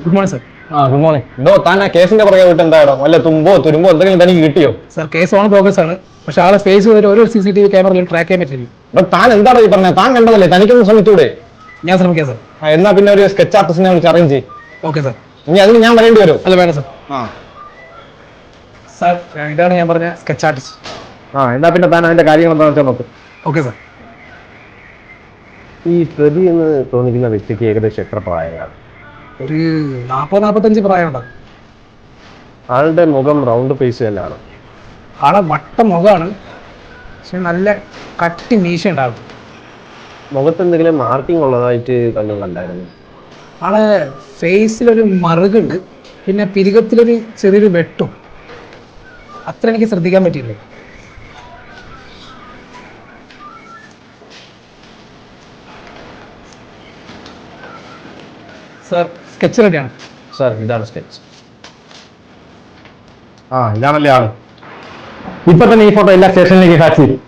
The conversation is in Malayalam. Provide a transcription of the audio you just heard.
Good morning sir. Good morning. ഇതോ താൻ ആ കേസിന്റെ പുറകെ വിട്ട് എന്താണോ വല്ല തുമ്പോ തുരുമ്പോ എന്തെങ്കിലും തനിക്ക് കിട്ടിയോ? സർ കേസ് ഓൺ പ്രോഗ്രസ് ആണ്. പക്ഷെ ആളെ ഫേസ് ചെയ്തിട്ട് ഒരു CCTV ക്യാമറയിലും ട്രാക്ക് ചെയ്യാൻ പറ്റില്ല. അപ്പൊ താൻ എന്താണ് ഈ പറഞ്ഞത്? താൻ കണ്ടതല്ലേ, തനിക്കൊന്ന് ശ്രമിച്ചൂടെ? ഞാൻ ശ്രമിക്കാം സർ. എന്നാ പിന്നെ ഒരു സ്കെച്ച് ആർട്ടിസ്റ്റിനെ വിളിച്ച് അറേഞ്ച് ചെയ്യും. Okay sir. ഇനി അതിന് ഞാൻ വരേണ്ടി വരും? അല്ല വേണം സർ. സാർ ഇതാണ് ഞാൻ പറഞ്ഞ സ്കെച്ച് ആർട്ടിസ്റ്റ്. എന്നാ പിന്നെ താൻ അതിന്റെ കാര്യങ്ങൾ എന്താണെന്ന് വെച്ചാൽ നോക്ക്. Okay sir. ഈ പ്രതി എന്ന് തോന്നിക്കുന്ന വ്യക്തിക്ക് ഏകദേശം എത്ര പ്രായമാണ്? ഒരു 40-45 പ്രായമുണ്ടാകും. ആളുടെ മുഖം റൗണ്ട് ഫേസ് തന്നെയാണ്. ആളെ വട്ട മുഖമാണ്, പക്ഷെ നല്ല കട്ടി മീശ ഉണ്ടാകും. മുഖത്ത് എന്തെങ്കിലും മാർക്കിംഗ് ഉള്ളതായിട്ട് കണ്ടായിരുന്നു? ആളെ ഫേസിലൊരു മറുകുണ്ട്, പിന്നെ പിരികത്തിലൊരു ചെറിയൊരു വെട്ടും. അത്ര എനിക്ക് ശ്രദ്ധിക്കാൻ പറ്റിയില്ലേ. സർ സ്കെച്ച് റെഡിയാണ്. സാർ ഇതാണ് സ്കെച്ച്. ഇതാണല്ലേ ആള്. ഇപ്പൊ തന്നെ ഈ ഫോട്ടോ എല്ലാ സ്റ്റേഷനിലേക്ക് ഫാക്സ് ചെയ്യും.